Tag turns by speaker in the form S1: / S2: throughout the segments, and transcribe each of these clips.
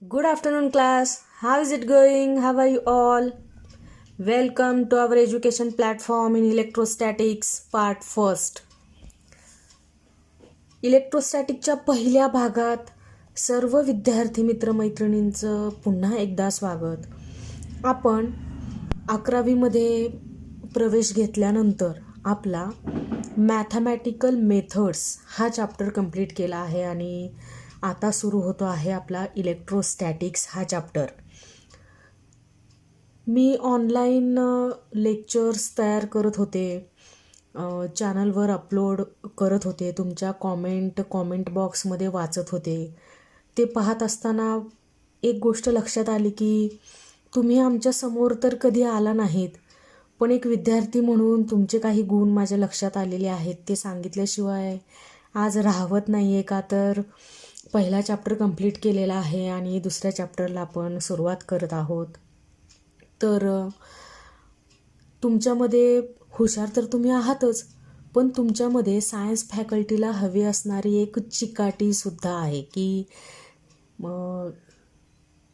S1: Good afternoon, class. How is it going? How are you all? Welcome to our education platform in electrostatics, part first. इलेक्ट्रोस्टॅटिकच्या पहिल्या भागात सर्व विद्यार्थी मित्रमैत्रिणींचं पुन्हा एकदा स्वागत. आपण 11वीमध्ये प्रवेश घेतल्यानंतर आपला मॅथमॅटिकल मेथड्स हा चॅप्टर कंप्लीट केला आहे आणि आता सुरू होतो आहे आपला इलेक्ट्रोस्टॅटिक्स हा चॅप्टर. मी ऑनलाईन लेक्चर्स तयार करत होते, चॅनलवर अपलोड करत होते, तुमच्या कॉमेंट बॉक्समध्ये वाचत होते. ते पाहत असताना एक गोष्ट लक्षात आली की तुम्ही आमच्यासमोर तर कधी आला नाहीत, पण एक विद्यार्थी म्हणून तुमचे काही गुण माझ्या लक्षात आलेले आहेत. ते सांगितल्याशिवाय आज राहवत नाही आहे. का तर पहिला चॅप्टर कंप्लीट केलेला आहे आणि दुसऱ्या चॅप्टरला आपण सुरुवात करत आहोत. तर तुमच्यामध्ये हुशार तर तुम्ही आहातच, पण तुमच्यामध्ये सायन्स फॅकल्टीला हवी असणारी एक चिकाटीसुद्धा आहे की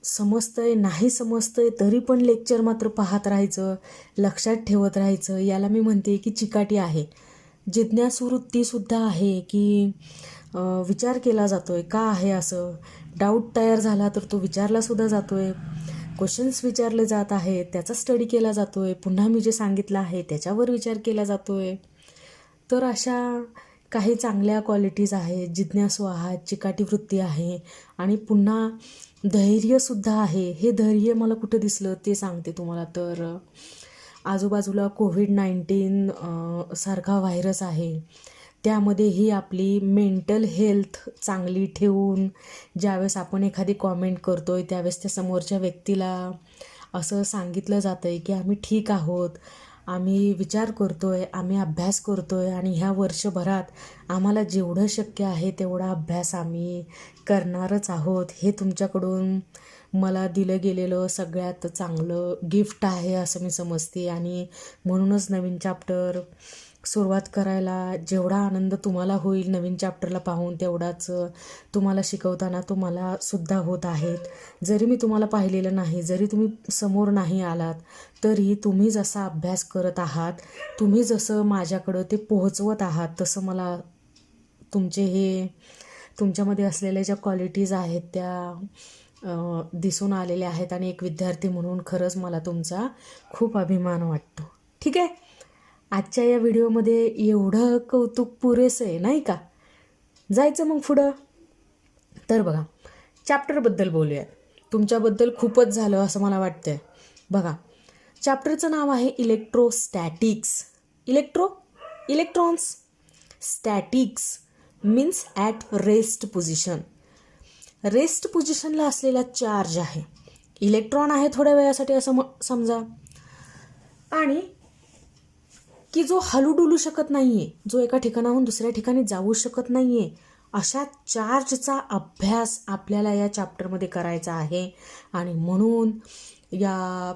S1: समजतंय नाही समजतंय तरी पण लेक्चर मात्र पाहत राहायचं, लक्षात ठेवत राहायचं. याला मी म्हणते की चिकाटी आहे. जिज्ञासू वृत्तीसुद्धा आहे की विचार केला जातो आहे का आहे असं. डाऊट तयार झाला तर तो विचारलासुद्धा जातो आहे, क्वेश्चन्स विचारले जात आहेत, त्याचा स्टडी केला जातो आहे, पुन्हा मी जे सांगितलं आहे त्याच्यावर विचार केला जातो आहे. तर अशा काही चांगल्या क्वालिटीज आहेत. जिज्ञासू आहात, चिकाटी वृत्ती आहे आणि पुन्हा धैर्यसुद्धा आहे. हे धैर्य मला कुठं दिसलं ते सांगते तुम्हाला. तर आजूबाजूला कोविड-19 सारखा व्हायरस आहे, त्यामध्येही आपली मेंटल हेल्थ चांगली ठेवून ज्यावेळेस आपण एखादी कॉमेंट करतो आहे त्यावेळेस त्या समोरच्या व्यक्तीला असं सांगितलं जातं आहे की आम्ही ठीक आहोत, आम्ही विचार करतो आहे, आम्ही अभ्यास करतो आहे आणि ह्या वर्षभरात आम्हाला जेवढं शक्य आहे तेवढा अभ्यास आम्ही करणारच आहोत. हे तुमच्याकडून मला दिलं गेलेलं सगळ्यात चांगलं गिफ्ट आहे असं मी समजते. आणि म्हणूनच नवीन चॅप्टर सुरुवात करायला जेवढा आनंद तुम्हाला होईल नवीन चॅप्टरला पाहून, तेवढाच तुम्हाला शिकवताना तुम्हाला सुद्धा होत आहेत. जरी मी तुम्हाला पाहिलेलं नाही, जरी तुम्ही समोर नाही आलात, तरी तुम्ही जसा अभ्यास करत आहात, तुम्ही जसं माझ्याकडं ते पोहोचवत आहात, तसं मला तुमच्यामध्ये असलेल्या ज्या क्वालिटीज आहेत त्या दिसून आलेल्या आहेत. आणि एक विद्यार्थी म्हणून खरंच मला तुमचा खूप अभिमान वाटतो. ठीक आहे, आजच्या या व्हिडिओमध्ये एवढं कौतुक पुरेसं आहे नाही का? जायचं मग पुढं. तर बघा, चॅप्टरबद्दल बोलूयात. तुमच्याबद्दल खूपच झालं असं मला वाटतंय. बघा, चॅप्टरचं नाव आहे electrostatics. Electrons. Statics means at rest position. Rest पोझिशनला असलेला चार्ज आहे. इलेक्ट्रॉन आहे थोड्या वेळासाठी असं समजा, आणि की जो हलूडुलू शकत नाही आहे, जो एका ठिकाणाहून दुसऱ्या ठिकाणी जाऊ शकत नाही आहे, अशा चार्जचा अभ्यास आपल्याला या चॅप्टरमध्ये करायचा आहे. आणि म्हणून या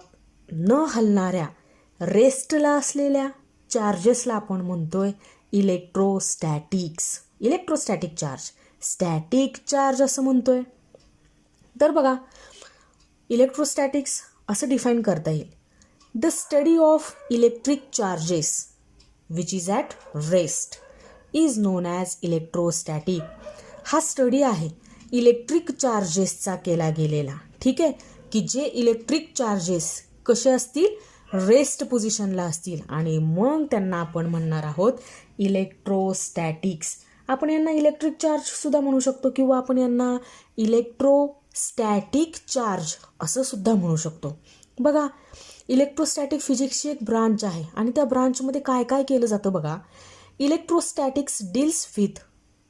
S1: न हलणाऱ्या रेस्टला असलेल्या चार्जेसला आपण म्हणतोय electrostatics. Electrostatic charge, static charge असं म्हणतोय. तर बघा, इलेक्ट्रोस्टॅटिक्स असं डिफाईन करता येईल: the study of electric charges which is at rest is non as electrostatic. हा स्टडी आहे इलेक्ट्रिक चार्जेसचा केला गेलेला. ठीक आहे, की जे इलेक्ट्रिक चार्जेस कसे असतील, रेस्ट पोझिशनला असतील, आणि मग त्यांना आपण म्हणणार आहोत इलेक्ट्रोस्टॅटिक्स. आपण यांना इलेक्ट्रिक चार्जसुद्धा म्हणू शकतो किंवा आपण यांना इलेक्ट्रोस्टॅटिक चार्ज असं सुद्धा म्हणू शकतो. बघा, इलेक्ट्रोस्टॅटिक फिजिक्सची एक ब्रांच आहे आणि त्या ब्रांचमध्ये काय काय केलं जातं बघा. Electrostatics deals with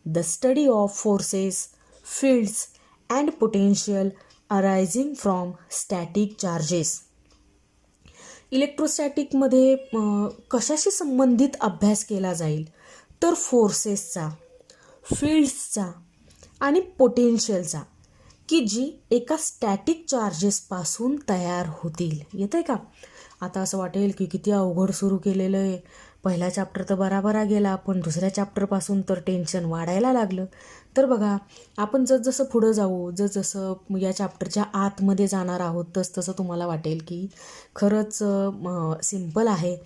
S1: the study of forces, fields and potential arising from static charges. इलेक्ट्रोस्टॅटिकमध्ये कशाशी संबंधित अभ्यास केला जाईल, तर फोर्सेसचा, फील्ड्सचा आणि पोटेन्शियलचा, की जी एका स्टॅटिक चार्जेसपासून तयार होतील. येतं आहे का? आता असं वाटेल की किती अवघड सुरू केलेलं आहे, पहिला चॅप्टर तर बराबरा गेला, पण दुसऱ्या चॅप्टरपासून तर टेन्शन वाढायला लागलं. तर बघा, आपण जसजसं पुढं जाऊ, जसजसं या चॅप्टरच्या आतमध्ये जाणार आहोत, तसतसं तुम्हाला वाटेल की खरंच सिम्पल आहे.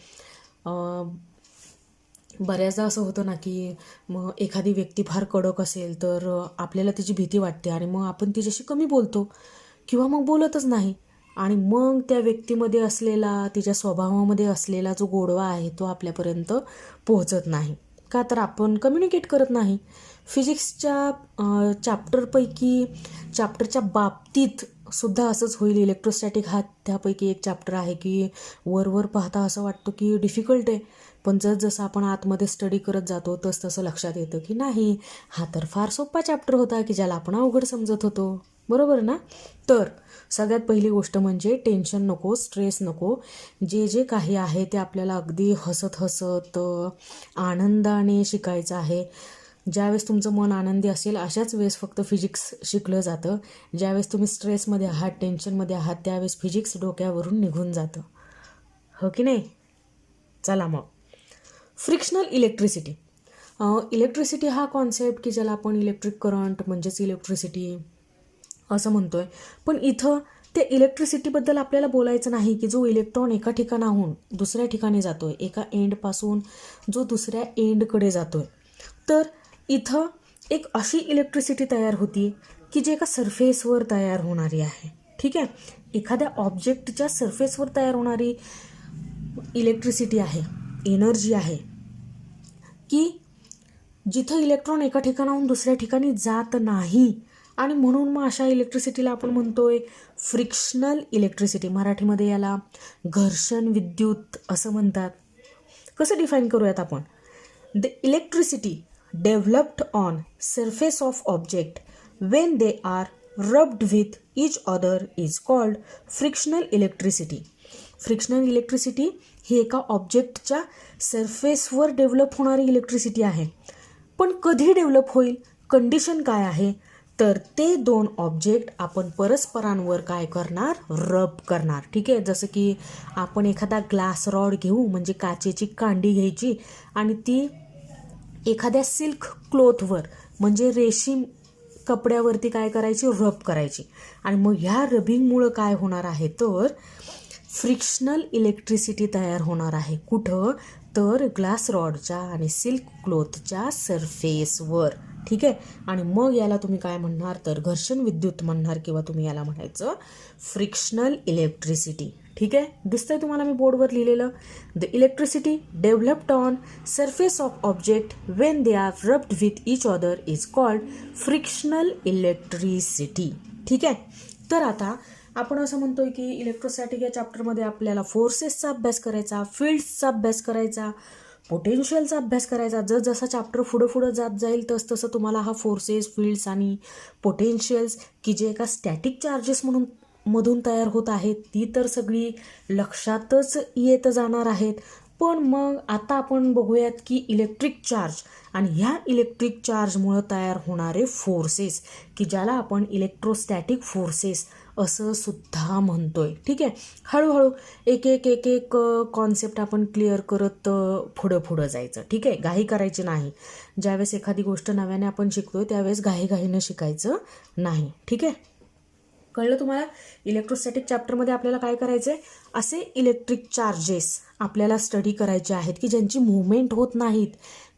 S1: बऱ्याचदा असं होतं ना की मग एखादी व्यक्ती फार कडक असेल तर आपल्याला तिची भीती वाटते आणि मग आपण तिच्याशी कमी बोलतो किंवा मग बोलतच नाही. आणि मग त्या व्यक्तीमध्ये असलेला, तिच्या स्वभावामध्ये असलेला जो गोडवा आहे तो आपल्यापर्यंत पोहोचत नाही. का तर आपण कम्युनिकेट करत नाही. फिजिक्सच्या चॅप्टरच्या बाबतीत सुद्धा असंच होईल. इलेक्ट्रोस्टॅटिक हा त्यापैकी एक चॅप्टर आहे की वर पाहता असं वाटतं की डिफिकल्ट आहे, पण जसं आपण आतमध्ये स्टडी करत जातो तसं लक्षात येतं की नाही, हा तर फार सोपा चॅप्टर होता की ज्याला आपण अवघड समजत होतो. बरोबर ना? तर सगळ्यात पहिली गोष्ट म्हणजे टेन्शन नको, स्ट्रेस नको. जे काही आहे ते आपल्याला अगदी हसत हसत आनंदाने शिकायचं आहे. ज्यावेळेस तुमचं मन आनंदी असेल अशाच वेळेस फक्त फिजिक्स शिकलं जातं. ज्यावेळेस तुम्ही स्ट्रेसमध्ये आहात, टेन्शनमध्ये आहात, त्यावेळेस फिजिक्स डोक्यावरून निघून जातं. हो की नाही? चला मग, फ्रिक्शनल इलेक्ट्रिसिटी. इलेक्ट्रिसिटी हा कॉन्सेप्ट की ज्याला आपण इलेक्ट्रिक करंट म्हणजेच इलेक्ट्रिसिटी असं म्हणतो आहे. पण इथं त्या इलेक्ट्रिसिटीबद्दल आपल्याला बोलायचं नाही की जो इलेक्ट्रॉन एका ठिकाणाहून दुसऱ्या ठिकाणी जातो आहे, एका एंडपासून जो दुसऱ्या एंडकडे जातो आहे. तर इथं एक अशी इलेक्ट्रिसिटी तयार होती की जी एका सरफेसवर तयार होणारी आहे. ठीक आहे? एखाद्या ऑब्जेक्टच्या सरफेसवर तयार होणारी इलेक्ट्रिसिटी आहे, एनर्जी आहे की जिथं इलेक्ट्रॉन एका ठिकाणाहून दुसऱ्या ठिकाणी जात नाही. आणि म्हणून मग अशा इलेक्ट्रिसिटीला आपण म्हणतोय फ्रिक्शनल इलेक्ट्रिसिटी. मराठीमध्ये याला घर्षण विद्युत असं म्हणतात. कसं डिफाईन करूयात आपण? The electricity developed on surface of object when they are rubbed with each other is called frictional electricity. Frictional electricity ही एका ऑब्जेक्टच्या सरफेसवर डेव्हलप होणारी इलेक्ट्रिसिटी आहे. पण कधी डेव्हलप होईल? कंडिशन काय आहे? तर ते दोन ऑब्जेक्ट आपण परस्परांवर काय करणार? रब करणार. ठीक आहे? जसं की आपण एखादा ग्लास रॉड घेऊ, म्हणजे काचेची कांडी घ्यायची आणि ती एखाद्या सिल्क क्लोथवर म्हणजे रेशीम कपड्यावरती काय करायची? रब करायची. आणि मग ह्या रबिंगमुळं काय होणार आहे? तर फ्रिक्शनल इलेक्ट्रिसिटी तयार होणार आहे. कुठं? तर ग्लास रॉडच्या आणि सिल्क क्लोथच्या सरफेसवर. ठीक आहे? आणि मग याला तुम्ही काय म्हणणार? तर घर्षण विद्युत म्हणणार किंवा तुम्ही याला म्हणायचं फ्रिक्शनल इलेक्ट्रिसिटी. ठीक आहे? दिसतंय तुम्हाला मी बोर्डवर लिहिलेलं? The electricity developed on surface of object when they are rubbed with each other is called frictional electricity. ठीक आहे? तर आता आपण असं म्हणतोय की इलेक्ट्रोस्टॅटिक या चॅप्टरमध्ये आपल्याला फोर्सेसचा अभ्यास करायचा, फील्ड्सचा अभ्यास करायचा, पोटेन्शियलचा अभ्यास करायचा. जसा चॅप्टर पुढं जात जाईल तसं तुम्हाला हा फोर्सेस, फील्ड्स आणि पोटेन्शियल्स की जे एका स्टॅटिक चार्जेस मधून तयार होत आहेत ती तर सगळी लक्षातच येत जाणार आहेत. पण मग आता आपण बघूयात की इलेक्ट्रिक चार्ज आणि ह्या इलेक्ट्रिक चार्जमुळं तयार होणारे फोर्सेस की ज्याला आपण इलेक्ट्रोस्टॅटिक फोर्सेस असं सुद्धा म्हणतोय. ठीक आहे? हळूहळू एक एक एक एक कॉन्सेप्ट आपण क्लिअर करत पुढं जायचं. ठीक आहे? घाई करायची नाही. ज्यावेळेस एखादी गोष्ट नव्याने आपण शिकतोय त्यावेळेस घाईघाईनं शिकायचं नाही. ठीक आहे? कळलं तुम्हाला? इलेक्ट्रोस्टॅटिक चॅप्टरमध्ये आपल्याला काय करायचं आहे? असे इलेक्ट्रिक चार्जेस आपल्याला स्टडी करायचे आहेत की ज्यांची मूव्हमेंट होत नाहीत,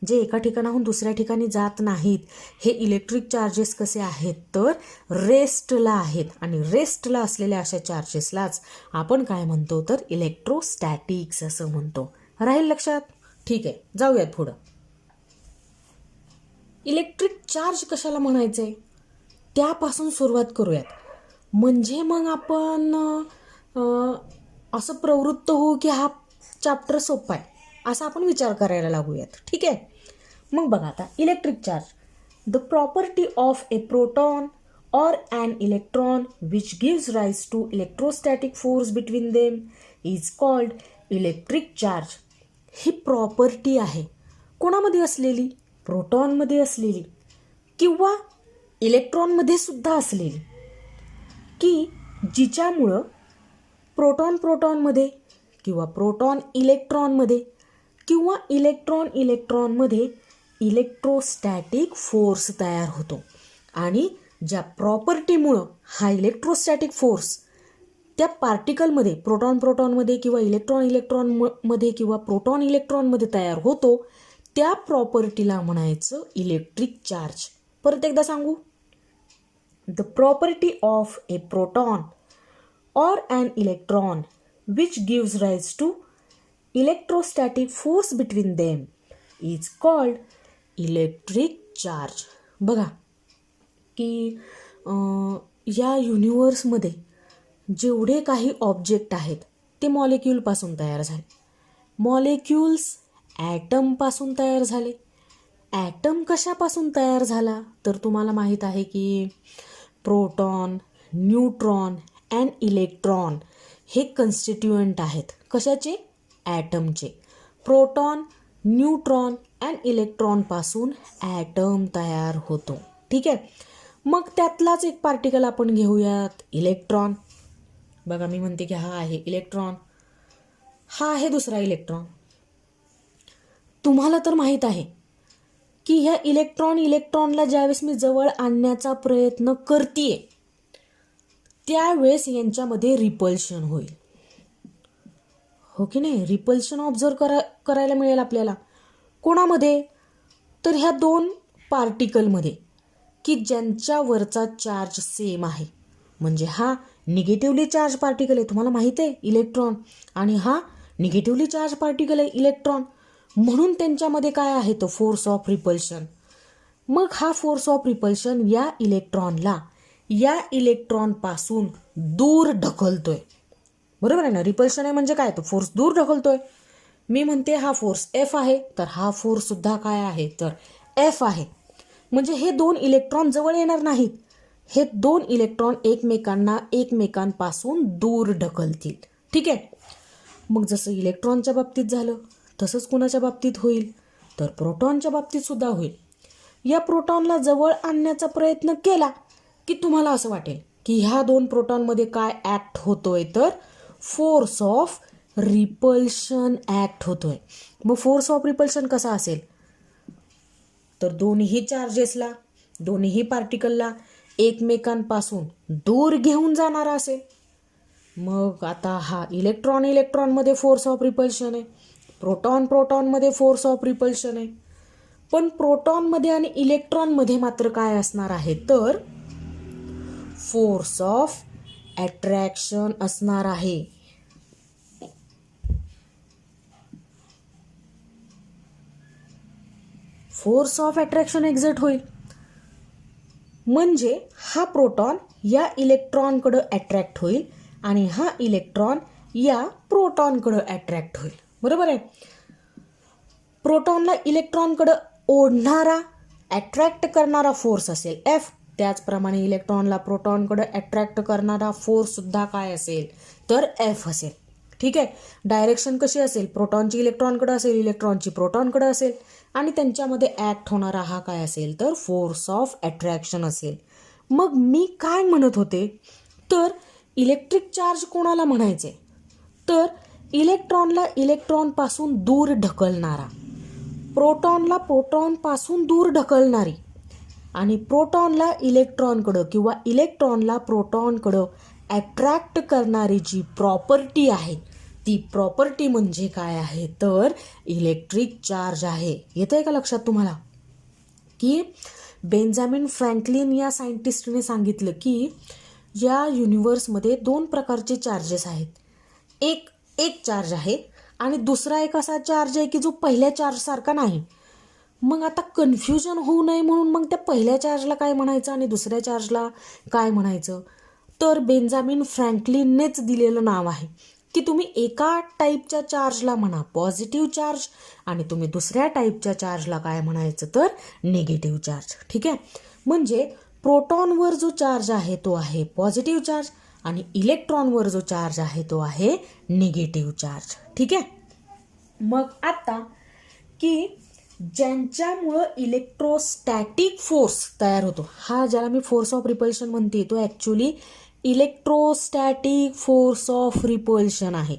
S1: जे एका ठिकाणाहून दुसऱ्या ठिकाणी जात नाहीत. हे इलेक्ट्रिक चार्जेस कसे आहेत? तर रेस्टला आहेत. आणि रेस्टला असलेल्या अशा चार्जेसलाच आपण काय म्हणतो? तर इलेक्ट्रोस्टॅटिक्स असं म्हणतो. राहील लक्षात? ठीक आहे, जाऊयात पुढं. इलेक्ट्रिक चार्ज कशाला म्हणायचं आहे त्यापासून सुरुवात करूयात. म्हणजे मग आपण असं प्रवृत्त होऊ की हा चॅप्टर सोपा आहे असा आपण विचार करायला लागूयात. ठीक आहे? मग बघा आता, electric charge, the property of A proton or an electron which gives rise to electrostatic force between them is called electric charge. He property आहे कोणामध्ये असलेली? प्रोटॉनमध्ये असलेली किंवा इलेक्ट्रॉनमध्ये सुद्धा असलेली, की जिच्यामुळं प्रोटॉनमध्ये किंवा प्रोटॉन इलेक्ट्रॉनमध्ये किंवा इलेक्ट्रॉनमध्ये इलेक्ट्रोस्टॅटिक फोर्स तयार होतो आणि ज्या प्रॉपर्टीमुळं हा इलेक्ट्रोस्टॅटिक फोर्स त्या पार्टिकलमध्ये प्रोटॉनमध्ये किंवा इलेक्ट्रॉनमध्ये किंवा प्रोटॉन इलेक्ट्रॉनमध्ये तयार होतो त्या प्रॉपर्टीला म्हणायचं इलेक्ट्रिक चार्ज. परत एकदा सांगू. The property of A proton or an electron which gives rise to electrostatic force between them is called electric charge. बघा की या युनिवर्समध्ये जेवढे काही ऑब्जेक्ट आहेत ते मॉलिक्यूलपासून तयार झाले. मॉलिक्यूल्स ॲटमपासून तयार झाले. ॲटम कशापासून तयार झाला तर तुम्हाला माहीत आहे की प्रोटॉन, न्यूट्रॉन अँड इलेक्ट्रॉन हे कन्स्टिट्युएंट आहेत. कशाचे? ॲटमचे. प्रोटॉन, न्यूट्रॉन अँड इलेक्ट्रॉनपासून ॲटम तयार होतो. ठीक आहे. मग त्यातलाच एक पार्टिकल आपण घेऊयात, इलेक्ट्रॉन. बघा मी म्हणते की हा आहे इलेक्ट्रॉन, हा आहे दुसरा इलेक्ट्रॉन. तुम्हाला तर माहीत आहे की ह्या इलेक्ट्रॉनला ज्यावेळेस मी जवळ आणण्याचा प्रयत्न करतेय त्यावेळेस यांच्यामध्ये रिपल्शन होईल. हो की नाही? रिपल्शन ऑब्झर्व करायला मिळेल आपल्याला. कोणामध्ये? तर ह्या दोन पार्टिकलमध्ये की ज्यांच्यावरचा चार्ज सेम आहे. म्हणजे हा निगेटिव्हली चार्ज पार्टिकल आहे, तुम्हाला माहीत आहे इलेक्ट्रॉन, आणि हा निगेटिव्हली चार्ज पार्टिकल आहे इलेक्ट्रॉन. म्हणून त्यांच्यामध्ये काय आहे तो फोर्स ऑफ रिपल्शन. मग हा फोर्स ऑफ रिपल्शन या इलेक्ट्रॉनला या इलेक्ट्रॉनपासून दूर ढकलतोय. बरोबर आहे ना? रिपल्शन आहे म्हणजे काय? तो फोर्स दूर ढकलतोय. मी म्हणते हा फोर्स एफ आहे, तर हा फोर्स सुद्धा काय आहे तर एफ आहे. म्हणजे हे दोन इलेक्ट्रॉन जवळ येणार नाहीत. हे दोन इलेक्ट्रॉन एकमेकांपासून दूर ढकलतील. ठीक आहे. मग जसं इलेक्ट्रॉनच्या बाबतीत झालं तसंच कुणाच्या बाबतीत होईल तर प्रोटॉनच्या बाबतीत सुद्धा होईल. या प्रोटॉनला जवळ आणण्याचा प्रयत्न केला की तुम्हाला असं वाटेल की ह्या दोन प्रोटॉनमध्ये काय ॲक्ट होतोय तर फोर्स ऑफ रिपल्शन ॲक्ट होतोय. मग फोर्स ऑफ रिपल्शन कसा असेल तर दोन्ही चार्जेसला, दोन्ही पार्टिकलला एकमेकांपासून दूर घेऊन जाणारा असेल. मग आता हा इलेक्ट्रॉनमध्ये फोर्स ऑफ रिपल्शन आहे, प्रोटॉनमध्ये फोर्स ऑफ रिपल्शन आहे. पण प्रोटॉनमध्ये आणि इलेक्ट्रॉनमध्ये मात्र काय असणार आहे तर फोर्स ऑफ अट्रॅक्शन असणार आहे. फोर्स ऑफ अट्रॅक्शन एक्झर्ट होईल. म्हणजे हा प्रोटॉन या इलेक्ट्रॉनकडे अट्रॅक्ट होईल आणि हा इलेक्ट्रॉन या प्रोटॉनकडे अट्रॅक्ट होईल. बरोबर आहे. प्रोटॉनला इलेक्ट्रॉनकडे ओढणारा अट्रॅक्ट करणारा फोर्स असेल एफ, त्याचप्रमाणे इलेक्ट्रॉनला प्रोटॉनकडे अट्रॅक्ट करणारा फोर्स सुद्धा काय असेल तर एफ असेल. ठीक आहे. डायरेक्शन कशी असेल? प्रोटॉनची इलेक्ट्रॉनकडे असेल, इलेक्ट्रॉनची प्रोटॉनकडे असेल आणि त्यांच्यामध्ये ॲक्ट होणारा हा काय असेल तर फोर्स ऑफ अट्रॅक्शन असेल. मग मी काय म्हणत होते तर इलेक्ट्रिक चार्ज कोणाला म्हणायचे तर इलेक्ट्रॉनला इलेक्ट्रॉनपासून दूर ढकलणारा, प्रोटॉनला प्रोटॉनपासून दूर ढकलणारी आणि प्रोटॉनला इलेक्ट्रॉनकडं किंवा इलेक्ट्रॉनला प्रोटॉनकडं अट्रॅक्ट करणारी जी प्रॉपर्टी आहे ती प्रॉपर्टी म्हणजे काय आहे तर इलेक्ट्रिक चार्ज आहे. येतं आहे का लक्षात तुम्हाला की बेंजामिन फ्रँकलिन या सायंटिस्टने सांगितलं की या युनिवर्समध्ये दोन प्रकारचे चार्जेस आहेत. एक चार्ज आहे आणि दुसरा एक असा चार्ज आहे की जो पहिल्या चार्जसारखा नाही. मग आता कन्फ्युजन होऊ नये म्हणून मग त्या पहिल्या चार्जला काय म्हणायचं आणि दुसऱ्या चार्जला काय म्हणायचं तर बेंजामिन फ्रँकलिननेच दिलेलं नाव आहे की तुम्ही एका टाईपच्या चार्जला म्हणा पॉझिटिव्ह चार्ज आणि तुम्ही दुसऱ्या टाईपच्या चार्जला काय म्हणायचं तर निगेटिव्ह चार्ज. ठीक आहे. म्हणजे प्रोटॉनवर जो चार्ज आहे तो आहे पॉझिटिव्ह चार्ज आणि इलेक्ट्रॉनवर जो चार्ज आहे तो आहे निगेटिव्ह चार्ज. ठीक आहे. मग आता की ज्यांच्यामुळं इलेक्ट्रोस्टॅटिक फोर्स तयार होतो, हा ज्याला मी फोर्स ऑफ रिपल्शन म्हणते तो actually electrostatic force of repulsion आहे.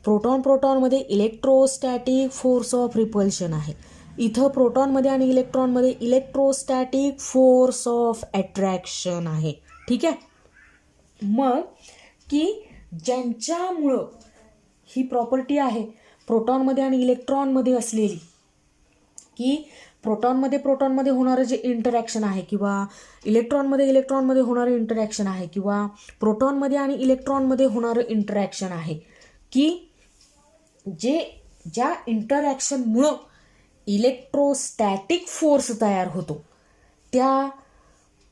S1: प्रोटॉनमध्ये इलेक्ट्रोस्टॅटिक फोर्स ऑफ रिपल्शन आहे. इथं प्रोटॉनमध्ये आणि इलेक्ट्रॉनमध्ये इलेक्ट्रोस्टॅटिक फोर्स ऑफ अट्रॅक्शन आहे. ठीक आहे. मग की ज्यांच्यामुळं ही प्रॉपर्टी आहे प्रोटॉनमध्ये आणि इलेक्ट्रॉनमध्ये असलेली, की प्रोटॉनमध्ये होणारं जे इंटरॅक्शन आहे किंवा इलेक्ट्रॉनमध्ये होणारं इंटरॅक्शन आहे किंवा प्रोटॉनमध्ये आणि इलेक्ट्रॉनमध्ये होणारं इंटरॅक्शन आहे, की ज्या इंटरॅक्शनमुळं इलेक्ट्रोस्टॅटिक फोर्स तयार होतो त्या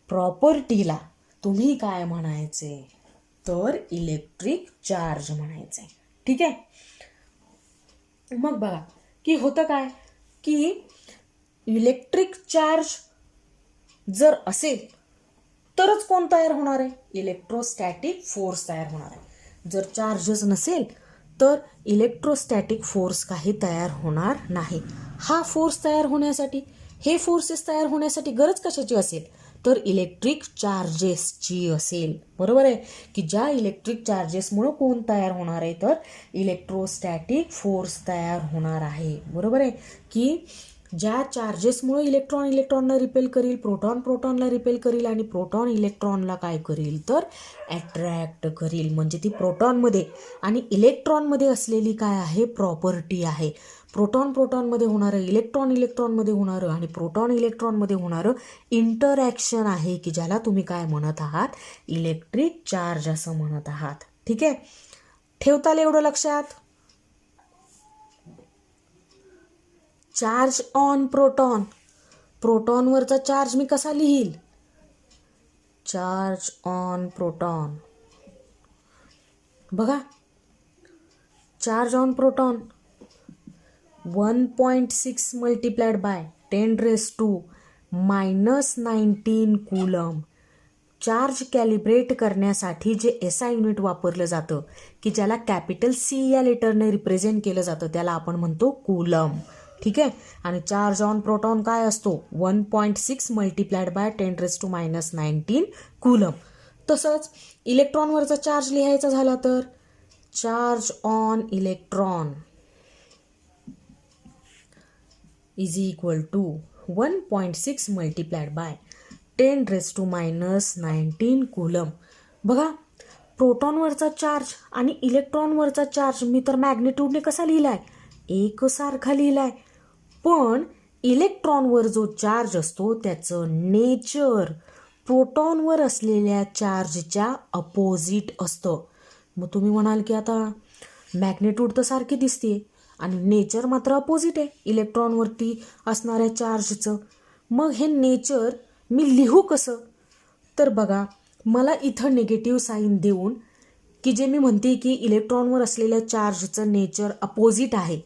S1: प्रॉपर्टीला तुम्ही काय म्हणायचे तर इलेक्ट्रिक चार्ज म्हणायचे. ठीक आहे. मग बघा की होतं काय की इलेक्ट्रिक चार्ज जर असेल तरच कोण तयार होणार आहे, इलेक्ट्रोस्टॅटिक फोर्स तयार होणार आहे. जर चार्जच नसेल तर इलेक्ट्रोस्टॅटिक फोर्स काही तयार होणार नाही. हा फोर्स तयार होण्यासाठी, हे फोर्सेस तयार होण्यासाठी गरज कशाची असेल तर इलेक्ट्रिक चार्जेसची असेल. बरोबर आहे की ज्या इलेक्ट्रिक चार्जेसमुळे कोण तयार होणार आहे तर इलेक्ट्रोस्टॅटिक फोर्स तयार होणार आहे. बरोबर आहे की ज्या चार्जेसमुळे इलेक्ट्रॉनला रिपेल करील, प्रोटॉनला रिपेल करील आणि प्रोटॉन इलेक्ट्रॉनला काय करील तर अट्रॅक्ट करील. म्हणजे ती प्रोटॉनमध्ये आणि इलेक्ट्रॉनमध्ये असलेली काय आहे प्रॉपर्टी आहे. प्रोटॉनमध्ये होणारं, इलेक्ट्रॉनमध्ये होणारं आणि प्रोटॉन इलेक्ट्रॉनमध्ये होणारं इंटरॅक्शन आहे की ज्याला तुम्ही काय म्हणत आहात इलेक्ट्रिक चार्ज असं म्हणत आहात. ठीक आहे. ठेवताल एवढं लक्षात. चार्ज ऑन प्रोटॉन, प्रोटॉनवरचा चार्ज मी कसा लिहील, चार्ज ऑन प्रोटॉन. बघा charge on proton 1.6 multiplied by 10⁻⁻19 coulomb. Charge calibrate करण्यासाठी जे SI युनिट वापरलं जातं की ज्याला कॅपिटल C या लेटरने रिप्रेझेंट केलं जातं त्याला आपण म्हणतो कूलम. ठीक आहे. आणि चार्ज ऑन प्रोटॉन काय असतो 1.6 मल्टिप्लाइड बाय 10⁻⁻19 कूलम. तसंच इलेक्ट्रॉनवरचा चार्ज लिहायचा झाला तर charge on electron is equal to 1.6 multiplied by 10⁻⁻19 coulomb. बघा प्रोटॉनवरचा चार्ज आणि इलेक्ट्रॉनवरचा चार्ज मी तर मॅग्निट्यूडने कसा लिहिलाय एकसारखा लिहिलाय, पण इलेक्ट्रॉनवर जो चार्ज असतो त्याचं नेचर प्रोटॉनवर असलेल्या चार्जच्या अपोजिट असतं. मग तुम्ही म्हणाल की आता मॅग्निट्यूड तर सारखी दिसते आणि नेचर मात्र अपोजिट आहे इलेक्ट्रॉनवरती असणाऱ्या चार्जचं. मग हे नेचर मी लिहू कसं तर बघा मला इथं निगेटिव्ह साईन देऊन की जे मी म्हणते की इलेक्ट्रॉनवर असलेल्या चार्जचं नेचर अपोजिट आहे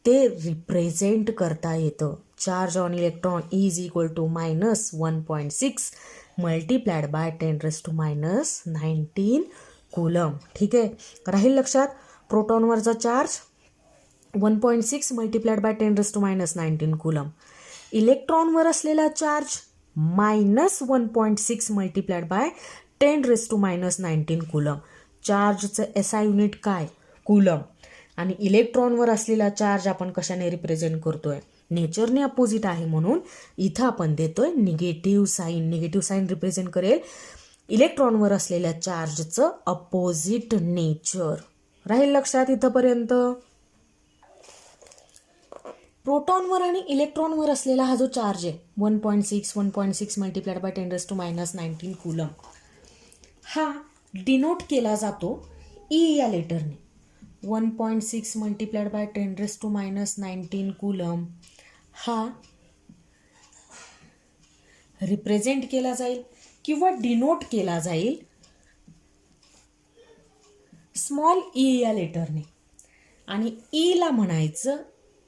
S1: ते रिप्रेझेंट करता येतं. Charge on electron is equal to -1.6 multiplied by 10⁻⁻19 coulomb. ठीक आहे. राहील लक्षात. प्रोटॉनवरचा चार्ज 1.6 मल्टिप्लाइड बाय 10⁻⁻19 कूलम. इलेक्ट्रॉनवर असलेला चार्ज -1.6 मल्टिप्लाइड बाय 10⁻⁻19 कूलम. चार्जचं SI युनिट काय कूलम. आणि इलेक्ट्रॉनवर असलेला चार्ज आपण कशाने रिप्रेझेंट करतोय नेचरने अपोजिट आहे म्हणून इथं आपण देतोय negative sign. Negative sign represent करेल इलेक्ट्रॉनवर असलेल्या चार्जचं अपोजिट नेचर. राहील लक्षात इथंपर्यंत. प्रोटॉनवर आणि इलेक्ट्रॉनवर असलेला हा जो चार्ज आहे 1.6 मल्टिप्लाइड बाय 10⁻⁻19 कूलम हा डिनोट केला जातो E या लेटरने. 1.6 मल्टिप्लाइड बाय 10⁻⁻19 कूलम हा रिप्रेझेंट केला जाईल किंवा डिनोट केला जाईल स्मॉल E या लेटरने. आणि E ला म्हणायचं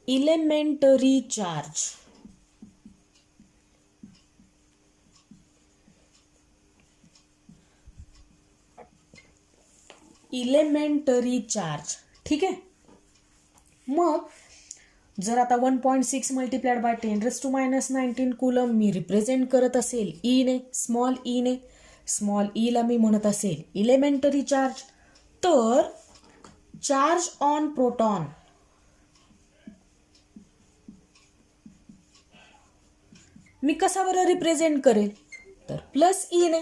S1: इलेमेंटरी चार्ज. Elementary charge. ठीक आहे. मग जर आता 1.6 multiplied by 10⁻⁻19 coulomb me represent करत असेल E ने, स्मॉल E ने, स्मॉल E ला मी म्हणत असेल इलेमेंटरी चार्ज, तर चार्ज ऑन प्रोटॉन मी कसा बरं रिप्रेझेंट करेल, तर प्लस ई ने.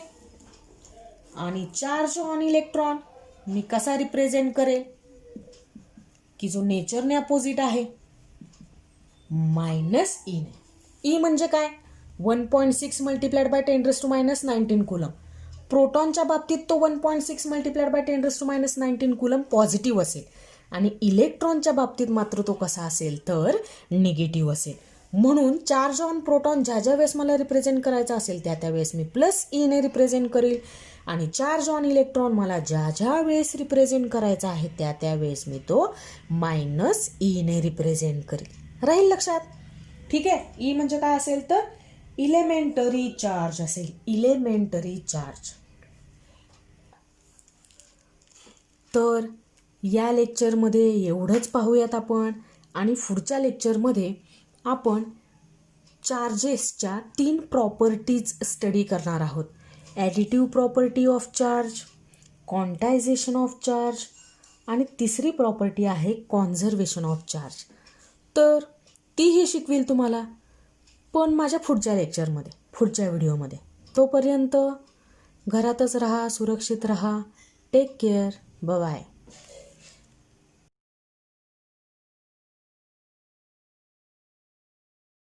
S1: आणि चार्ज ऑन इलेक्ट्रॉन मी कसा रिप्रेझेंट करेल, की जो नेचरने अपोजिट आहे, मायनस ई ने. ई म्हणजे काय, 1.6 मल्टिप्लाइड बाय 10⁻⁻19 कुलम. प्रोटॉनच्या बाबतीत तो 1.6 मल्टिप्लाइड बाय 10⁻⁻19 कुलम पॉझिटिव्ह असेल आणि इलेक्ट्रॉनच्या बाबतीत मात्र तो कसा असेल तर निगेटिव्ह असेल. म्हणून चार्ज ऑन प्रोटॉन ज्या ज्या वेळेस मला रिप्रेझेंट करायचा असेल त्या वेळेस मी प्लस ई ने रिप्रेझेंट करेल आणि चार्ज ऑन इलेक्ट्रॉन मला ज्या ज्या वेळेस रिप्रेझेंट करायचा आहे त्या वेळेस मी तो मायनस ई ने रिप्रेझेंट करेल. राहील लक्षात? ठीक आहे. ई म्हणजे काय असेल तर इलेमेंटरी चार्ज असेल, इलेमेंटरी चार्ज. तर या लेक्चरमध्ये एवढंच पाहूयात आपण आणि पुढच्या लेक्चरमध्ये आपण चार्जेसच्या 3 प्रॉपर्टीज स्टडी करणार आहोत. Additive property of charge, quantization of charge आणि तिसरी प्रॉपर्टी आहे कॉन्झर्वेशन ऑफ चार्ज. तर तीही शिकवेल तुम्हाला, पण माझ्या पुढच्या लेक्चरमध्ये, पुढच्या व्हिडिओमध्ये. तोपर्यंत घरातच राहा, सुरक्षित राहा. Take care. बाय.